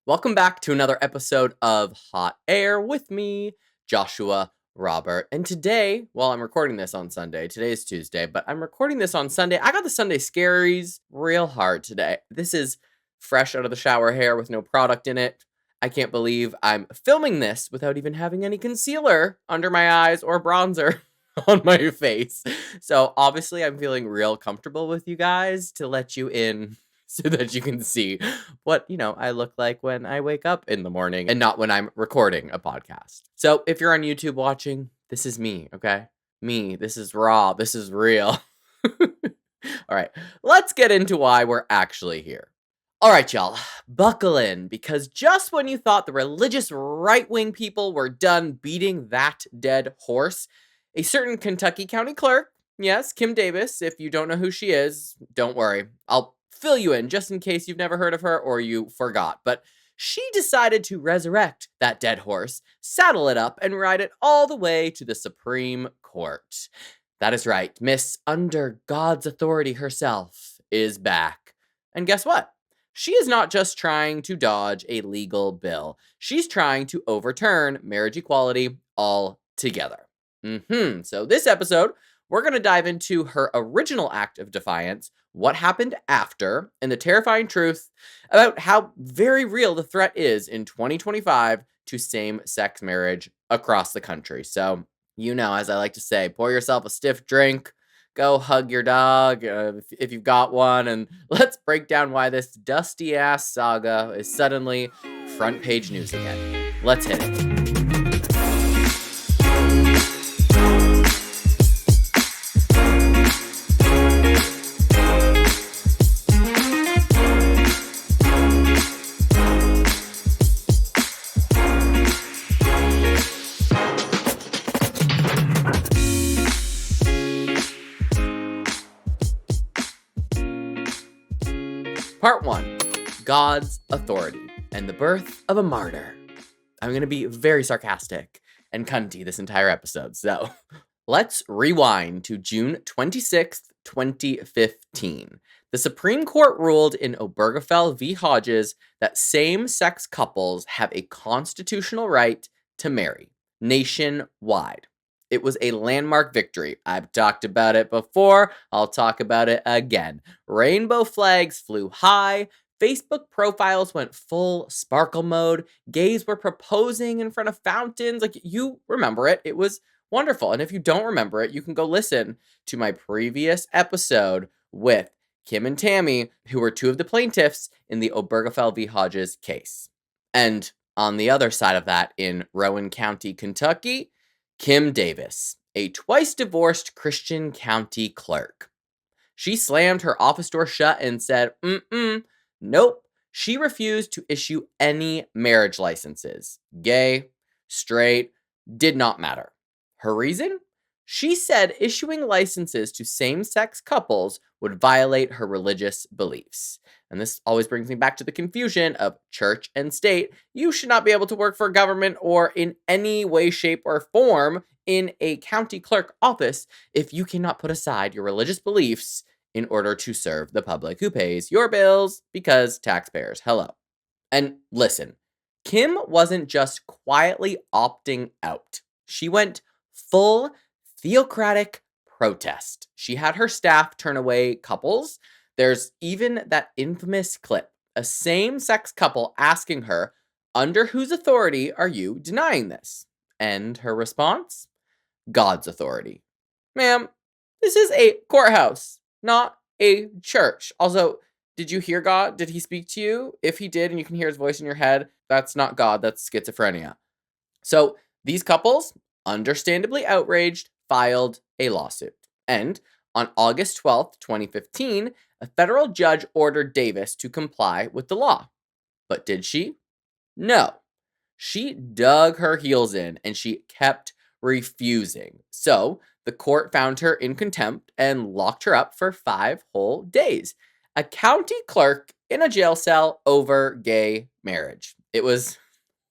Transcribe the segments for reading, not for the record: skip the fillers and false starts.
Welcome back to another episode of Hot Air with me, Joshua Robert. And today, well, I'm recording this on Sunday. Today is Tuesday, but I'm recording this on Sunday. I got the Sunday scaries real hard today. This is fresh out of the shower hair with no product in it. I can't believe I'm filming this without even having any concealer under my eyes or bronzer on my face. So obviously, I'm feeling real comfortable with you guys to let you in so that you can see what, I look like when I wake up in the morning and not when I'm recording a podcast. So if you're on YouTube watching, this is me, okay? Me, this is raw, this is real. All right, let's get into why we're actually here. All right, y'all, buckle in, because just when you thought the religious right-wing people were done beating that dead horse, a certain Kentucky county clerk, yes, Kim Davis, if you don't know who she is, don't worry, I'll fill you in just in case you've never heard of her or you forgot. But she decided to resurrect that dead horse, saddle it up, and ride it all the way to the Supreme Court. That is right, Miss Under God's Authority herself is back. And guess what? She is not just trying to dodge a legal bill. She's trying to overturn marriage equality altogether. So this episode, we're going to dive into her original act of defiance, what happened after, and the terrifying truth about how very real the threat is in 2025 to same-sex marriage across the country. So, as I like to say, pour yourself a stiff drink, go hug your dog if you've got one, and let's break down why this dusty-ass saga is suddenly front-page news again. Let's hit it. Part 1, God's Authority and the Birth of a Martyr. I'm going to be very sarcastic and cunty this entire episode, so let's rewind to June 26th, 2015. The Supreme Court ruled in Obergefell v. Hodges that same-sex couples have a constitutional right to marry nationwide. It was a landmark victory. I've talked about it before. I'll talk about it again. Rainbow flags flew high. Facebook profiles went full sparkle mode. Gays were proposing in front of fountains. You remember it. It was wonderful. And if you don't remember it, you can go listen to my previous episode with Kim and Tammy, who were two of the plaintiffs in the Obergefell v. Hodges case. And on the other side of that, in Rowan County, Kentucky, Kim Davis, a twice-divorced Christian county clerk. She slammed her office door shut and said, nope. She refused to issue any marriage licenses. Gay, straight, did not matter. Her reason? She said issuing licenses to same-sex couples would violate her religious beliefs. And this always brings me back to the confusion of church and state. You should not be able to work for government or in any way, shape, or form in a county clerk office if you cannot put aside your religious beliefs in order to serve the public who pays your bills because taxpayers. Hello. And listen, Kim wasn't just quietly opting out. She went full theocratic protest. She had her staff turn away couples. There's even that infamous clip, a same-sex couple asking her, under whose authority are you denying this? And her response? God's authority. Ma'am, this is a courthouse, not a church. Also, did you hear God? Did he speak to you? If he did and you can hear his voice in your head, that's not God, that's schizophrenia. So these couples, understandably outraged, filed a lawsuit. And on August 12th, 2015, a federal judge ordered Davis to comply with the law. But did she? No. She dug her heels in and she kept refusing. So the court found her in contempt and locked her up for 5 whole days. A county clerk in a jail cell over gay marriage. It was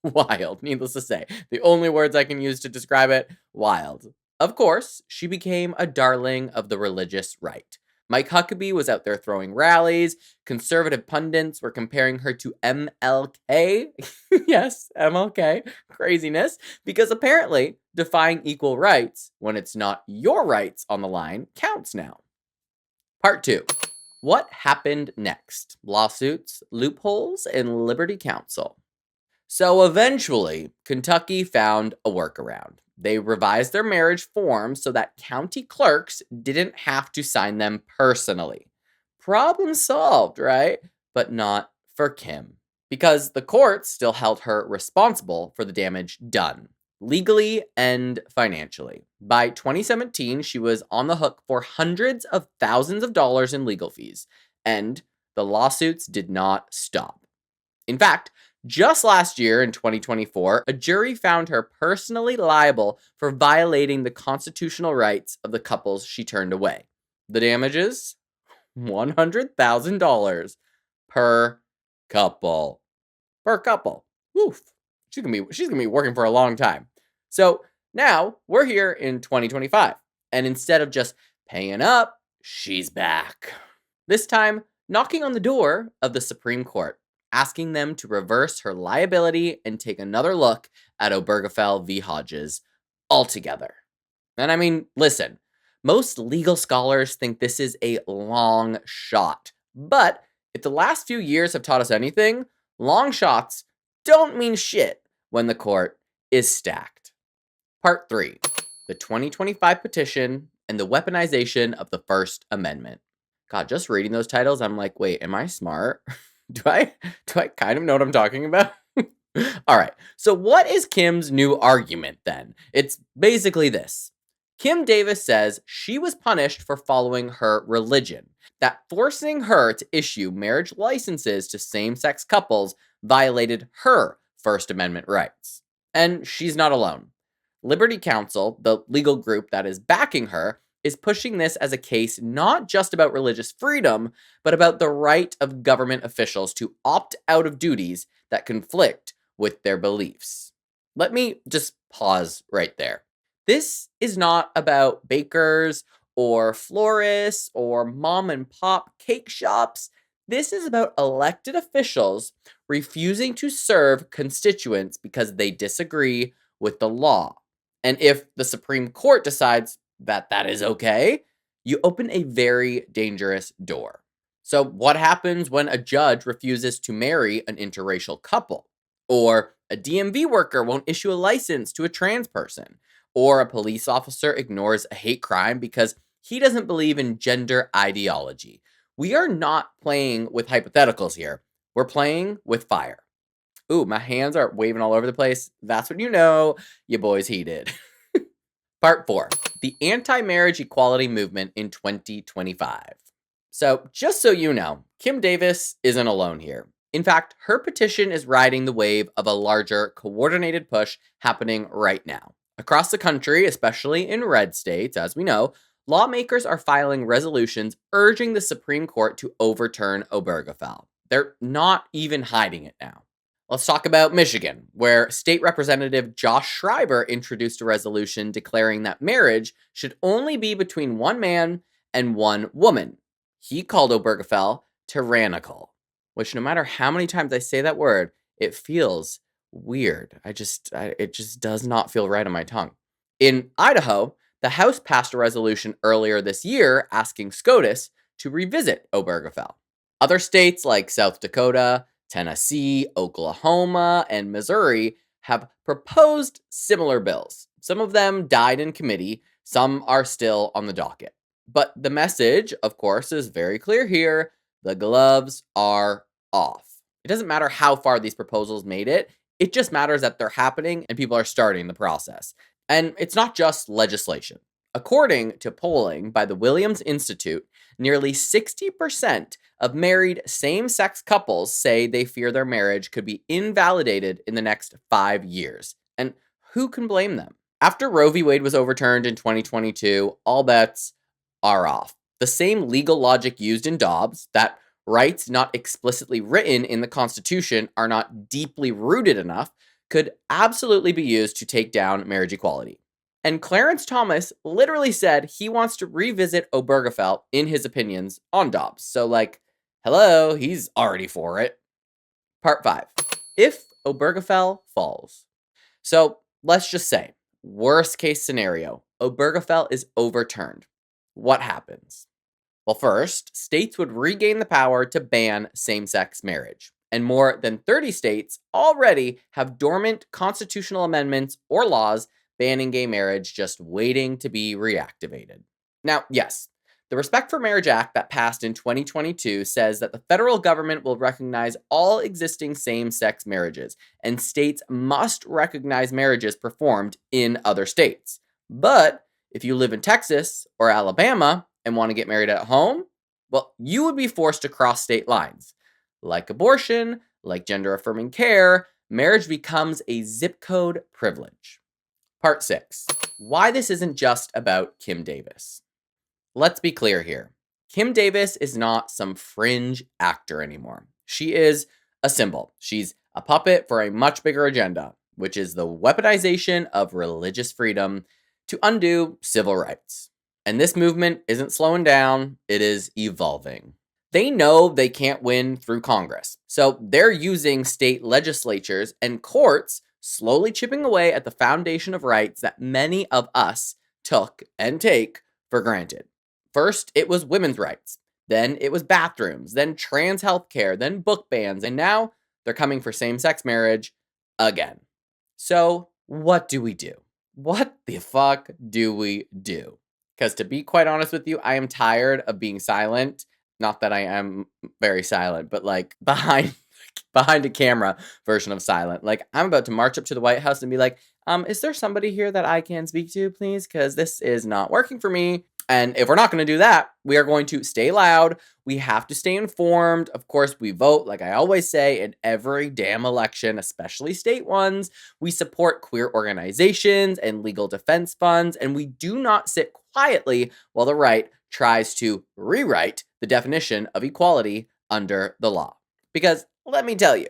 wild, needless to say. The only words I can use to describe it, wild. Of course, she became a darling of the religious right. Mike Huckabee was out there throwing rallies. Conservative pundits were comparing her to MLK. Yes, MLK. Craziness. Because apparently, defying equal rights when it's not your rights on the line counts now. Part 2. What happened next? Lawsuits, loopholes, and Liberty Counsel. So eventually, Kentucky found a workaround. They revised their marriage forms so that county clerks didn't have to sign them personally. Problem solved, right? But not for Kim, because the courts still held her responsible for the damage done, legally and financially. By 2017, she was on the hook for hundreds of thousands of dollars in legal fees, and the lawsuits did not stop. In fact, just last year in 2024, a jury found her personally liable for violating the constitutional rights of the couples she turned away. The damages? $100,000 per couple. Per couple. Oof. She's gonna be working for a long time. So now we're here in 2025, and instead of just paying up, she's back. This time, knocking on the door of the Supreme Court, asking them to reverse her liability and take another look at Obergefell v. Hodges altogether. And I mean, listen, most legal scholars think this is a long shot. But if the last few years have taught us anything, long shots don't mean shit when the court is stacked. Part 3. The 2025 petition and the weaponization of the First Amendment. God, just reading those titles, I'm like, wait, am I smart? Do I kind of know what I'm talking about? All right. So what is Kim's new argument then? It's basically this. Kim Davis says she was punished for following her religion, that forcing her to issue marriage licenses to same-sex couples violated her First Amendment rights. And she's not alone. Liberty Counsel, the legal group that is backing her, is pushing this as a case not just about religious freedom, but about the right of government officials to opt out of duties that conflict with their beliefs. Let me just pause right there. This is not about bakers or florists or mom and pop cake shops. This is about elected officials refusing to serve constituents because they disagree with the law. And if the Supreme Court decides that is okay, you open a very dangerous door. So what happens when a judge refuses to marry an interracial couple? Or a DMV worker won't issue a license to a trans person? Or a police officer ignores a hate crime because he doesn't believe in gender ideology? We are not playing with hypotheticals here. We're playing with fire. Ooh, my hands are waving all over the place. That's when you know your boy's heated. Part 4. The anti-marriage equality movement in 2025. So, just so you know, Kim Davis isn't alone here. In fact, her petition is riding the wave of a larger, coordinated push happening right now. Across the country, especially in red states, as we know, lawmakers are filing resolutions urging the Supreme Court to overturn Obergefell. They're not even hiding it now. Let's talk about Michigan, where State Representative Josh Schreiber introduced a resolution declaring that marriage should only be between one man and one woman. He called Obergefell tyrannical, which no matter how many times I say that word, it feels weird. It just does not feel right on my tongue. In Idaho, the House passed a resolution earlier this year asking SCOTUS to revisit Obergefell. Other states like South Dakota, Tennessee, Oklahoma, and Missouri have proposed similar bills. Some of them died in committee, some are still on the docket. But the message, of course, is very clear here. The gloves are off. It doesn't matter how far these proposals made it. It just matters that they're happening and people are starting the process. And it's not just legislation. According to polling by the Williams Institute, nearly 60% of married same-sex couples say they fear their marriage could be invalidated in the next 5 years. And who can blame them? After Roe v. Wade was overturned in 2022, all bets are off. The same legal logic used in Dobbs, that rights not explicitly written in the Constitution are not deeply rooted enough, could absolutely be used to take down marriage equality. And Clarence Thomas literally said he wants to revisit Obergefell in his opinions on Dobbs. So, like, hello, he's already for it. Part 5. If Obergefell falls. So, let's just say, worst case scenario, Obergefell is overturned. What happens? Well, first, states would regain the power to ban same-sex marriage. And more than 30 states already have dormant constitutional amendments or laws banning gay marriage just waiting to be reactivated. Now, yes, the Respect for Marriage Act that passed in 2022 says that the federal government will recognize all existing same-sex marriages, and states must recognize marriages performed in other states. But if you live in Texas or Alabama and want to get married at home, well, you would be forced to cross state lines. Like abortion, like gender-affirming care, marriage becomes a zip code privilege. Part 6. Why this isn't just about Kim Davis. Let's be clear here. Kim Davis is not some fringe actor anymore. She is a symbol. She's a puppet for a much bigger agenda, which is the weaponization of religious freedom to undo civil rights. And this movement isn't slowing down, it is evolving. They know they can't win through Congress, so they're using state legislatures and courts slowly chipping away at the foundation of rights that many of us took and take for granted. First, it was women's rights, then it was bathrooms, then trans healthcare, then book bans, and now they're coming for same-sex marriage again. So, what do we do? What the fuck do we do? Because to be quite honest with you, I am tired of being silent. Not that I am very silent, but like behind a camera version of silent. Like, I'm about to march up to the White House and be like, is there somebody here that I can speak to, please? Because this is not working for me. And if we're not going to do that, we are going to stay loud. We have to stay informed. Of course, we vote, like I always say, in every damn election, especially state ones. We support queer organizations and legal defense funds, and we do not sit quietly while the right tries to rewrite the definition of equality under the law. Because let me tell you,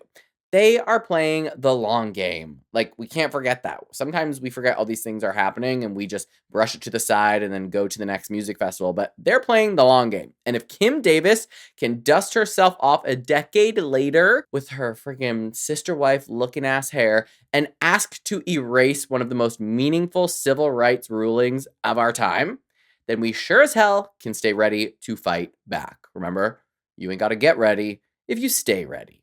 they are playing the long game. Like, we can't forget that. Sometimes we forget all these things are happening and we just brush it to the side and then go to the next music festival. But they're playing the long game. And if Kim Davis can dust herself off a decade later with her freaking sister wife looking ass hair and ask to erase one of the most meaningful civil rights rulings of our time, then we sure as hell can stay ready to fight back. Remember, you ain't got to get ready if you stay ready.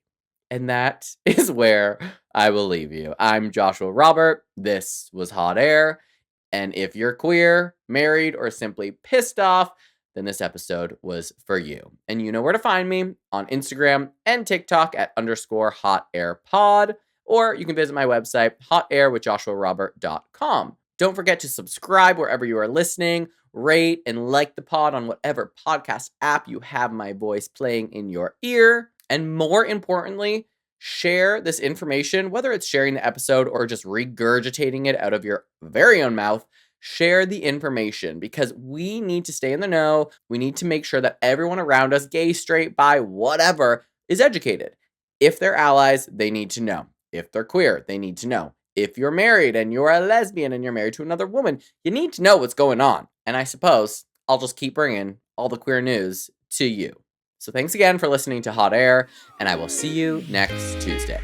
And that is where I will leave you. I'm Joshua Robert. This was Hot Air. And if you're queer, married, or simply pissed off, then this episode was for you. And you know where to find me on Instagram and TikTok at _hotairpod. Or you can visit my website, hotairwithjoshuarobert.com. Don't forget to subscribe wherever you are listening, rate and like the pod on whatever podcast app you have my voice playing in your ear. And more importantly, share this information, whether it's sharing the episode or just regurgitating it out of your very own mouth. Share the information because we need to stay in the know. We need to make sure that everyone around us, gay, straight, bi, whatever, is educated. If they're allies, they need to know. If they're queer, they need to know. If you're married and you're a lesbian and you're married to another woman, you need to know what's going on. And I suppose I'll just keep bringing all the queer news to you. So thanks again for listening to Hot Air, and I will see you next Tuesday.